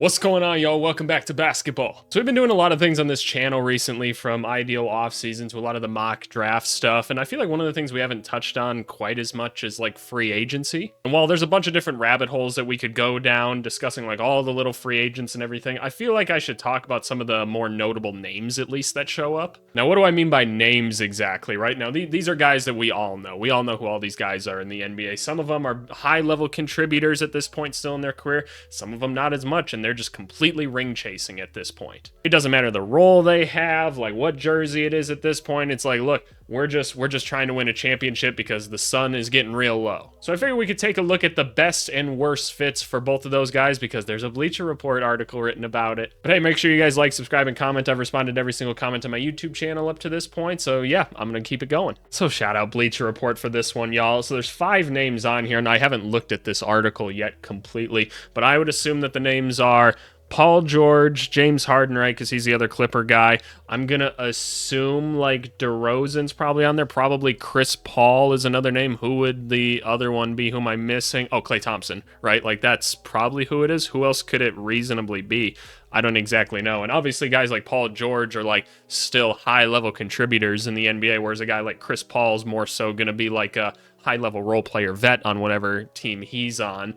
What's going on, y'all? Welcome back to basketball. So we've been doing a lot of things on this channel recently, from ideal offseason to a lot of the mock draft stuff, and I feel like one of the things we haven't touched on quite as much is like free agency. And while there's a bunch of different rabbit holes that we could go down discussing like all the little free agents and everything, I feel like I should talk about some of the more notable names at least that show up. Now, what do I mean by names exactly? Right now, these are guys that we all know. We all know who all these guys are in the NBA. Some of them are high-level contributors at this point still in their career. Some of them not as much, and they're just completely ring chasing at this point. It doesn't matter the role they have, like what jersey it is at this point. It's like, look, we're just trying to win a championship because the sun is getting real low. So I figured we could take a look at the best and worst fits for both of those guys because there's a Bleacher Report article written about it. But hey, make sure you guys like, subscribe, and comment. I've responded to every single comment on my YouTube channel up to this point. So yeah, I'm gonna keep it going. So shout out Bleacher Report for this one, y'all. So there's 5 names on here, and I haven't looked at this article yet completely, but I would assume that the names are Paul George, James Harden, right? Because he's the other Clipper guy. I'm going to assume like DeRozan's probably on there. Probably Chris Paul is another name. Who would the other one be? Who am I missing? Oh, Klay Thompson, right? Like that's probably who it is. Who else could it reasonably be? I don't exactly know. And obviously guys like Paul George are like still high level contributors in the NBA, whereas a guy like Chris Paul's more so going to be like a high-level role player vet on whatever team he's on.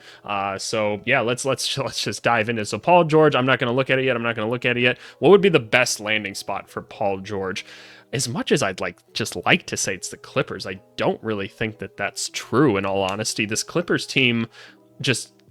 So yeah, let's just dive into it. So Paul George, I'm not going to look at it yet. What would be the best landing spot for Paul George? As much as I'd just like to say it's the Clippers, I don't really think that that's true, in all honesty. This Clippers team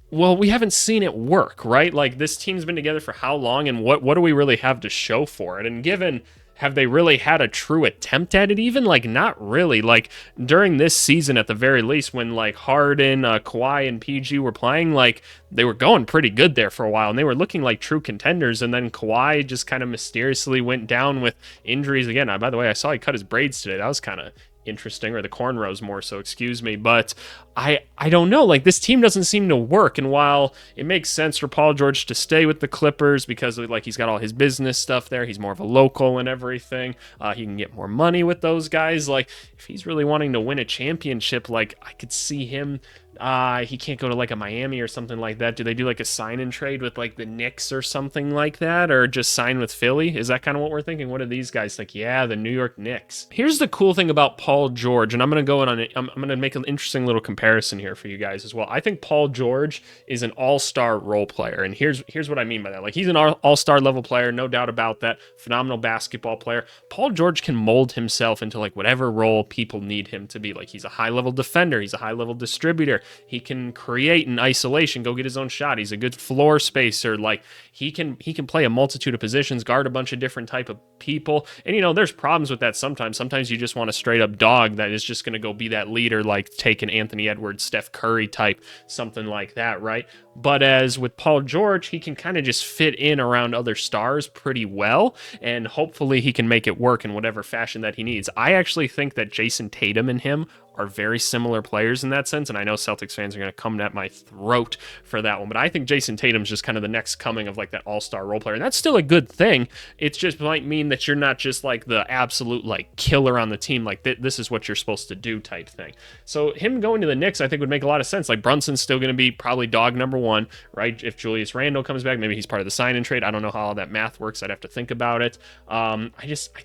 well, we haven't seen it work, right? Like, this team's been together for how long, and what do we really have to show for it? And given, have they really had a true attempt at it even? Like, not really. Like, during this season, at the very least, when, like, Harden, Kawhi, and PG were playing, like, they were going pretty good there for a while, and they were looking like true contenders, and then Kawhi just kind of mysteriously went down with injuries again. By the way, I saw he cut his braids today. That was kind of interesting, or the cornrows more so, excuse me. But I don't know, like, this team doesn't seem to work. And while it makes sense for Paul George to stay with the Clippers because like he's got all his business stuff there, he's more of a local and everything, he can get more money with those guys. Like, if he's really wanting to win a championship, like, I could see him, he can't go to like a Miami or something like that. Do they do like a sign and trade with like the Knicks or something like that, or just sign with Philly? Is that kind of what we're thinking? What do these guys think? Yeah, the New York Knicks. Here's the cool thing about Paul George, and I'm going to go in on it. I'm going to make an interesting little comparison here for you guys as well. I think Paul George is an all-star role player, and here's what I mean by that. Like, he's an all-star level player, no doubt about that. Phenomenal basketball player. Paul George can mold himself into like whatever role people need him to be. Like, he's a high-level defender, he's a high-level distributor. He can create in isolation, go get his own shot. He's a good floor spacer. Like, he can play a multitude of positions, guard a bunch of different type of people. And you know, there's problems with that sometimes. Sometimes you just want a straight up dog that is just going to go be that leader, like take an Anthony Edwards, Steph Curry type, something like that, right? But as with Paul George, he can kind of just fit in around other stars pretty well, and hopefully he can make it work in whatever fashion that he needs. I actually think that Jason Tatum and him are very similar players in that sense, and I know Celtics fans are going to come at my throat for that one, but I think Jason Tatum's just kind of the next coming of like that all-star role player, and that's still a good thing. It just might mean that you're not just like the absolute like killer on the team, like this is what you're supposed to do type thing. So him going to the Knicks, I think, would make a lot of sense. Like, Brunson's still going to be probably dog number 1, right? If Julius Randle comes back, maybe he's part of the sign and trade. I don't know how all that math works. I'd have to think about it. I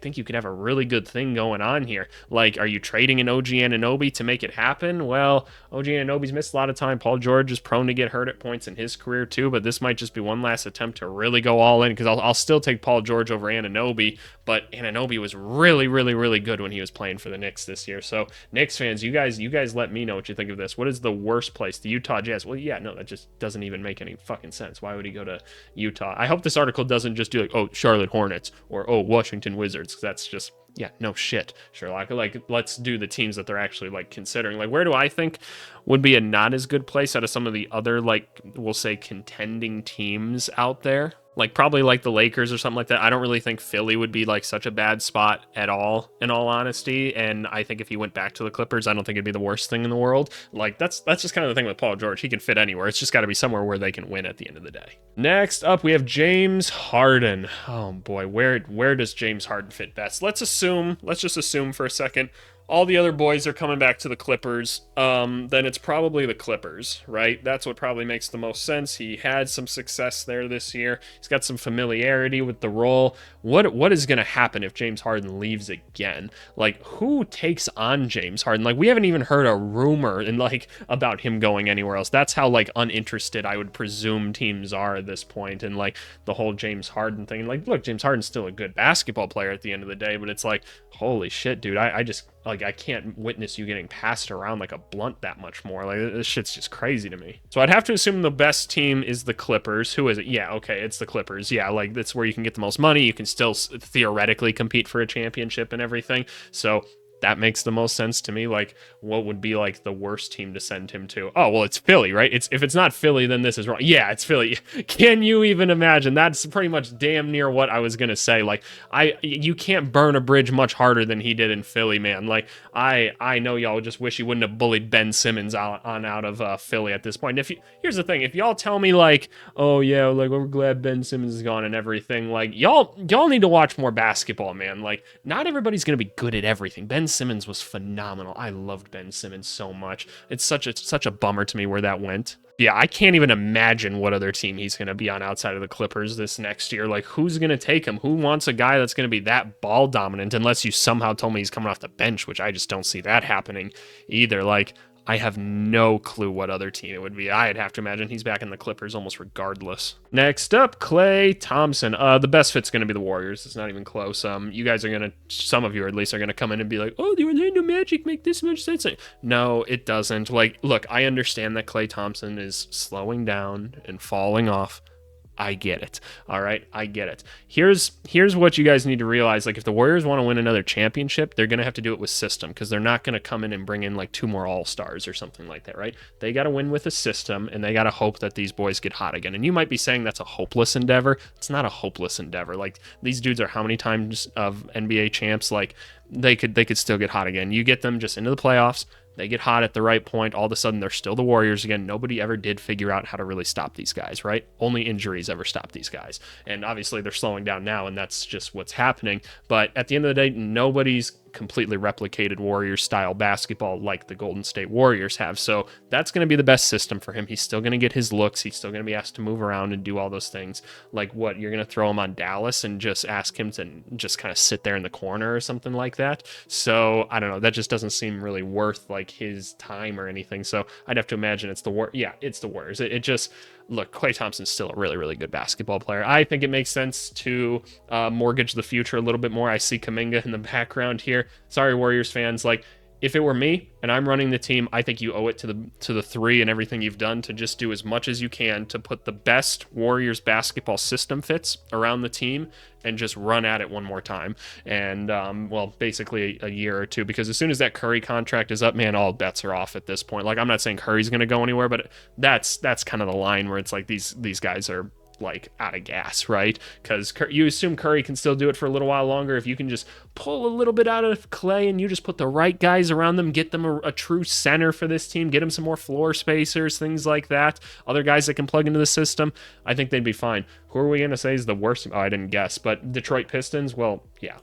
think you could have a really good thing going on here. Like, are you trading an OG Anunoby to make it happen? Well, OG Anunoby's missed a lot of time. Paul George is prone to get hurt at points in his career too, but this might just be one last attempt to really go all in, because I'll still take Paul George over Anunoby, but Anunoby was really, really, really good when he was playing for the Knicks this year. So Knicks fans, you guys let me know what you think of this. What is the worst place? The Utah Jazz? Well, yeah, no, that just doesn't even make any fucking sense. Why would he go to Utah? I hope this article doesn't just do like, oh, Charlotte Hornets, or oh, Washington Wizards, because that's just, yeah, no shit, Sherlock. Like, let's do the teams that they're actually like considering. Like, where do I think would be a not as good place out of some of the other, like, we'll say contending teams out there? Like, probably like the Lakers or something like that. I don't really think Philly would be like such a bad spot at all, in all honesty. And I think if he went back to the Clippers, I don't think it'd be the worst thing in the world. Like, that's just kind of the thing with Paul George. He can fit anywhere. It's just got to be somewhere where they can win at the end of the day. Next up, we have James Harden. Oh boy, where does James Harden fit best? Let's just assume for a second all the other boys are coming back to the Clippers, then it's probably the Clippers, right? That's what probably makes the most sense. He had some success there this year. He's got some familiarity with the role. What is going to happen if James Harden leaves again? Like, who takes on James Harden? Like, we haven't even heard a rumor and like about him going anywhere else. That's how like uninterested I would presume teams are at this point, and like the whole James Harden thing. Like, look, James Harden's still a good basketball player at the end of the day, but it's like, holy shit, dude, I just like I can't witness you getting passed around like a blunt that much more. Like, this shit's just crazy to me. So I'd have to assume the best team is the Clippers. Who is it? Yeah, okay, it's the Clippers. Yeah, like that's where you can get the most money. You can still theoretically compete for a championship and everything. So that makes the most sense to me. Like, what would be like the worst team to send him to? Oh, well, it's Philly, right? It's if it's not Philly, then this is wrong. Yeah, it's Philly. Can you even imagine? That's pretty much damn near what I was gonna say. Like, you can't burn a bridge much harder than he did in Philly, man. Like, I know y'all just wish you wouldn't have bullied Ben Simmons out of Philly at this point. Here's the thing, if y'all tell me like, oh yeah, like we're glad Ben Simmons is gone and everything, like y'all need to watch more basketball, man. Like, not everybody's gonna be good at everything. Ben Simmons was phenomenal. I loved Ben Simmons so much. It's such a bummer to me where that went. Yeah, I can't even imagine what other team he's going to be on outside of the Clippers this next year. Like, who's going to take him? Who wants a guy that's going to be that ball dominant, unless you somehow told me he's coming off the bench, which I just don't see that happening either. Like, I have no clue what other team it would be. I'd have to imagine he's back in the Clippers almost regardless. Next up, Klay Thompson. The best fit's going to be the Warriors. It's not even close. You guys are going to, some of you at least, are going to come in and be like, oh, the Orlando Magic make this much sense. No, it doesn't. Like, look, I understand that Klay Thompson is slowing down and falling off. I get it. All right, I get it. Here's what you guys need to realize. Like, if the Warriors want to win another championship, they're going to have to do it with system, because they're not going to come in and bring in like 2 more all-stars or something like that, right? They got to win with a system, and they got to hope that these boys get hot again. And you might be saying that's a hopeless endeavor. It's not a hopeless endeavor. Like, these dudes are how many times of NBA champs? Like, they could still get hot again. You get them just into the playoffs. They get hot at the right point. All of a sudden, they're still the Warriors again. Nobody ever did figure out how to really stop these guys, right? Only injuries ever stop these guys. And obviously, they're slowing down now, and that's just what's happening. But at the end of the day, nobody's completely replicated Warriors style basketball like the Golden State Warriors have. So that's going to be the best system for him. He's still going to get his looks. He's still going to be asked to move around and do all those things. Like, what, you're going to throw him on Dallas and just ask him to just kind of sit there in the corner or something like that? So I don't know. That just doesn't seem really worth like his time or anything. So I'd have to imagine it's the Warriors. It just, look, Klay Thompson's still a really, really good basketball player. I think it makes sense to mortgage the future a little bit more. I see Kuminga in the background here. Sorry, Warriors fans. Like, if it were me and I'm running the team, I think you owe it to the 3 and everything you've done to just do as much as you can to put the best Warriors basketball system fits around the team and just run at it one more time. And, well, basically a year or 2, because as soon as that Curry contract is up, man, all bets are off at this point. Like, I'm not saying Curry's going to go anywhere, but that's kind of the line where it's like these guys are like out of gas, right? Because you assume Curry can still do it for a little while longer. If you can just pull a little bit out of Klay and you just put the right guys around them, get them a true center for this team, get them some more floor spacers, things like that, other guys that can plug into the system, I think they'd be fine. Who are we going to say is the worst? Oh, I didn't guess, but Detroit Pistons, well, yeah,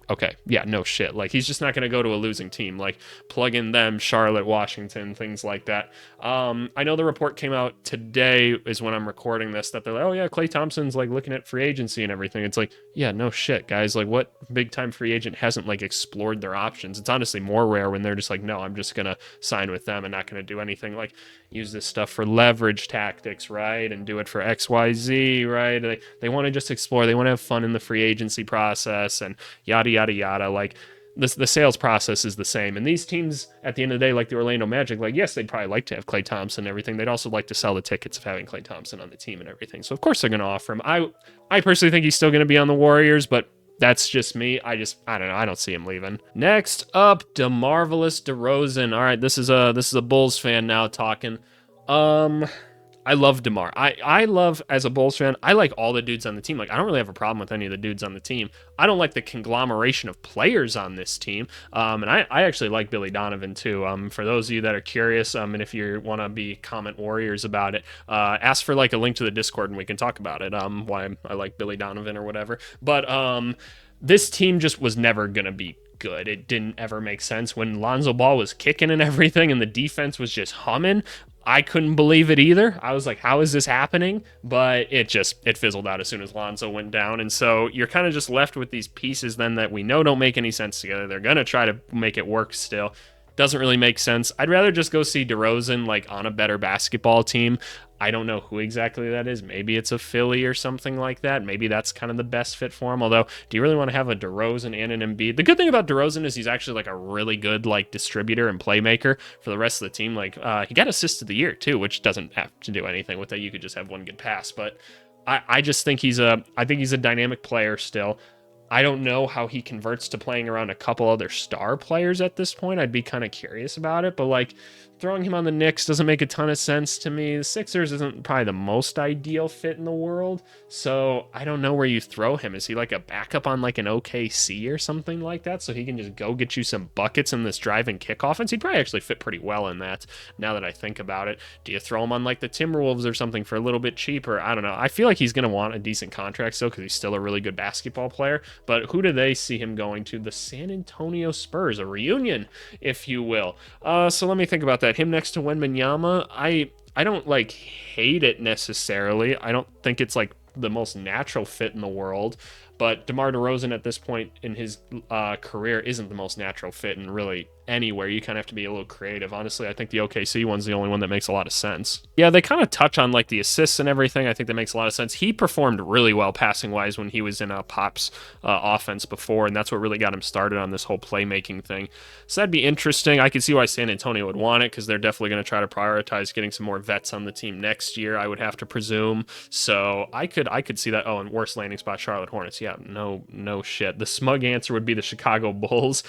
okay, yeah, no shit. Like, he's just not going to go to a losing team. Like, plug in them, Charlotte, Washington, things like that. I know the report came out today is when I'm recording this, that they're like, oh yeah, Klay Thompson's like looking at free agency and everything. It's like, yeah, no shit, guys. Like, what big time free agent hasn't like explored their options? It's honestly more rare when they're just like, no, I'm just going to sign with them and not going to do anything. Like, use this stuff for leverage tactics, right? And do it for XYZ, right? They want to just explore. They want to have fun in the free agency process and yada, yada, yada. Like, the sales process is the same. And these teams, at the end of the day, like the Orlando Magic, like, yes, they'd probably like to have Klay Thompson and everything. They'd also like to sell the tickets of having Klay Thompson on the team and everything. So, of course, they're going to offer him. I personally think he's still going to be on the Warriors, but that's just me. I don't know. I don't see him leaving. Next up, DeMarvelous DeRozan. All right, this is a Bulls fan now talking. I love DeMar. I love, as a Bulls fan, I like all the dudes on the team. Like, I don't really have a problem with any of the dudes on the team. I don't like the conglomeration of players on this team. And I actually like Billy Donovan too. For those of you that are curious, and if you want to be comment warriors about it, ask for like a link to the Discord and we can talk about it. Why I like Billy Donovan or whatever. But this team just was never going to be good. It didn't ever make sense. When Lonzo Ball was kicking and everything and the defense was just humming, I couldn't believe it either. I was like, how is this happening? But it fizzled out as soon as Lonzo went down. And so you're kind of just left with these pieces then that we know don't make any sense together. They're going to try to make it work still. Doesn't really make sense. I'd rather just go see DeRozan like on a better basketball team. I don't know who exactly that is. Maybe it's a Philly or something like that. Maybe that's kind of the best fit for him. Although, do you really want to have a DeRozan and an Embiid? The good thing about DeRozan is he's actually like a really good like distributor and playmaker for the rest of the team. Like he got assist of the year too, which doesn't have to do anything with it. You could just have one good pass. But I just think he's a dynamic player still. I don't know how he converts to playing around a couple other star players at this point. I'd be kind of curious about it, but like throwing him on the Knicks doesn't make a ton of sense to me. The Sixers isn't probably the most ideal fit in the world, so I don't know where you throw him. Is he like a backup on like an OKC or something like that, so he can just go get you some buckets in this drive and kick offense? He'd probably actually fit pretty well in that, now that I think about it. Do you throw him on like the Timberwolves or something for a little bit cheaper? I don't know. I feel like he's going to want a decent contract still because he's still a really good basketball player, but who do they see him going to? The San Antonio Spurs, a reunion, if you will. So let me think about that. Him next to Wembanyama, I don't like hate it necessarily. I don't think it's like the most natural fit in the world, but DeMar DeRozan at this point in his career isn't the most natural fit in really anywhere. You kind of have to be a little creative. Honestly, I think the OKC one's the only one that makes a lot of sense. Yeah, they kind of touch on like the assists and everything. I think that makes a lot of sense. He performed really well passing wise when he was in Pop's offense before, and that's what really got him started on this whole playmaking thing. So that'd be interesting. I could see why San Antonio would want it because they're definitely going to try to prioritize getting some more vets on the team next year, I would have to presume. So I could see that. Oh, and worst landing spot, Charlotte Hornets. Yeah, no shit. The smug answer would be the Chicago Bulls.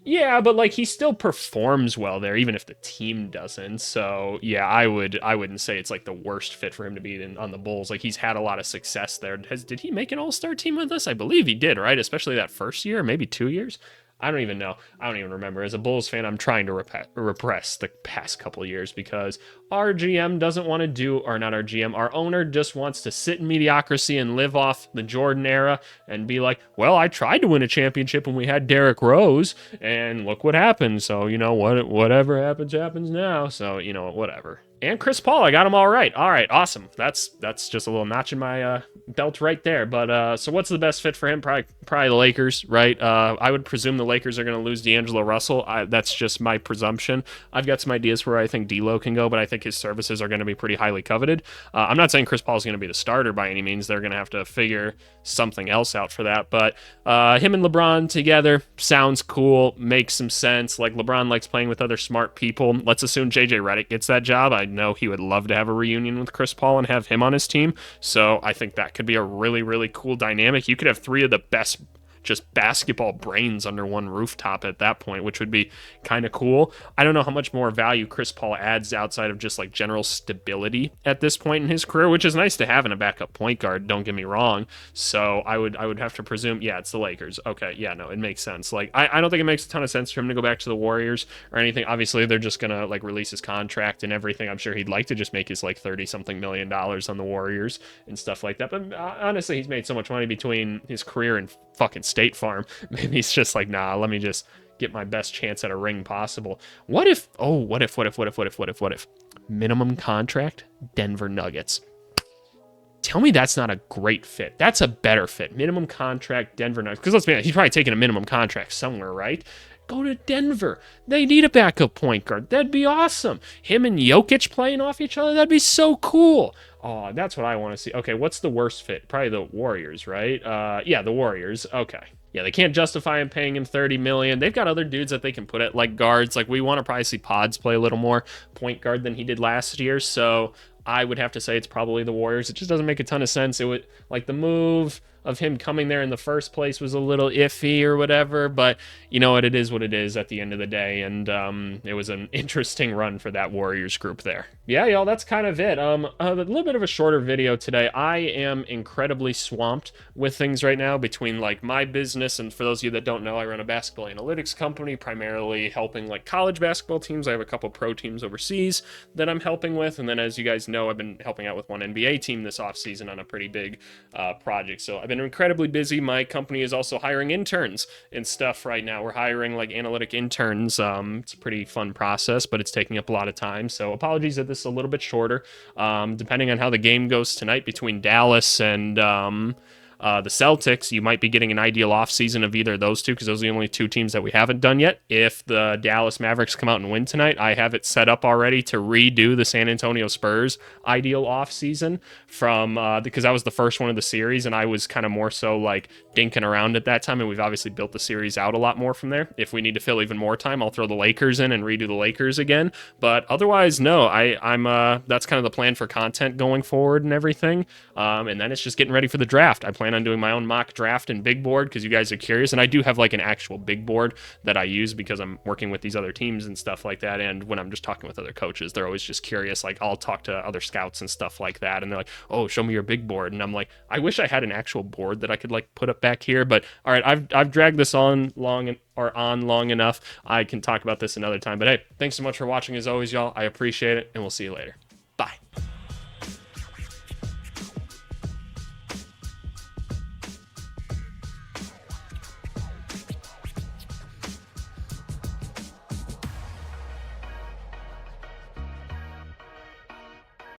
Yeah, but like he still performs well there, even if the team doesn't. So yeah, I wouldn't say it's like the worst fit for him to be on the Bulls. Like he's had a lot of success there. Did he make an All-Star team with us? I believe he did, right? Especially that first year, maybe 2 years. I don't even know. I don't even remember. As a Bulls fan, I'm trying to repress the past couple of years because our GM doesn't want to do, or not our GM, our owner just wants to sit in mediocrity and live off the Jordan era and be like, well, I tried to win a championship when we had Derrick Rose, and look what happened. So, you know, whatever happens now. So, you know, whatever. And Chris Paul, I got him all right. All right, awesome. That's just a little notch in my belt right there. But so what's the best fit for him? Probably the Lakers, right? I would presume the Lakers are going to lose D'Angelo Russell. That's just my presumption. I've got some ideas for where I think D'Lo can go, but I think his services are going to be pretty highly coveted. I'm not saying Chris Paul is going to be the starter by any means. They're going to have to figure something else out for that. But him and LeBron together sounds cool, makes some sense. Like LeBron likes playing with other smart people. Let's assume JJ Redick gets that job. I know he would love to have a reunion with Chris Paul and have him on his team. So I think that could be a really, really cool dynamic. You could have three of the best just basketball brains under one rooftop at that point, which would be kind of cool. I don't know how much more value Chris Paul adds outside of just like general stability at this point in his career, which is nice to have in a backup point guard, don't get me wrong. So I would have to presume, yeah, it's the Lakers. Okay, yeah, no, it makes sense. Like I don't think it makes a ton of sense for him to go back to the Warriors or anything. Obviously, they're just gonna like release his contract and everything. I'm sure he'd like to just make his like $30-something million on the Warriors and stuff like that. But honestly, he's made so much money between his career and fucking State Farm. Maybe he's just like, nah, let me just get my best chance at a ring possible. What if minimum contract Denver Nuggets? Tell me that's not a great fit. That's a better fit. Minimum contract Denver Nuggets. Because let's be honest, he's probably taking a minimum contract somewhere, right? Go to Denver. They need a backup point guard. That'd be awesome. Him and Jokic playing off each other. That'd be so cool. Oh, that's what I want to see. Okay, what's the worst fit? Probably the Warriors, right? Yeah, the Warriors. Okay. Yeah, they can't justify him paying him $30 million. They've got other dudes that they can put at like guards. Like we want to probably see Pods play a little more point guard than he did last year. So I would have to say it's probably the Warriors. It just doesn't make a ton of sense. It would like the move of him coming there in the first place was a little iffy or whatever, but you know what, it is what it is at the end of the day, and it was an interesting run for that Warriors group there. Yeah, y'all, that's kind of it. A little bit of a shorter video today. I am incredibly swamped with things right now between like my business, and for those of you that don't know, I run a basketball analytics company, primarily helping like college basketball teams. I have a couple pro teams overseas that I'm helping with, and then as you guys know, I've been helping out with one NBA team this offseason on a pretty big project, so I've been incredibly busy. My company is also hiring interns and stuff right now. We're hiring like analytic interns. It's a pretty fun process, but it's taking up a lot of time. So apologies that this is a little bit shorter. Depending on how the game goes tonight between Dallas and the Celtics, you might be getting an ideal offseason of either of those two, because those are the only two teams that we haven't done yet. If the Dallas Mavericks come out and win tonight, I have it set up already to redo the San Antonio Spurs ideal offseason from because that was the first one of the series, and I was kind of more so like dinking around at that time, and we've obviously built the series out a lot more from there. If we need to fill even more time, I'll throw the Lakers in and redo the Lakers again. But otherwise, no, I'm that's kind of the plan for content going forward and everything. And then it's just getting ready for the draft. I plan on doing my own mock draft and big board because you guys are curious, and I do have like an actual big board that I use because I'm working with these other teams and stuff like that. And when I'm just talking with other coaches, they're always just curious. Like, I'll talk to other scouts and stuff like that, and they're like, "Oh, show me your big board." And I'm like, I wish I had an actual board that I could like put up back here. But all right, I've dragged this on long enough. I can talk about this another time. But hey, thanks so much for watching as always, y'all. I appreciate it, and we'll see you later.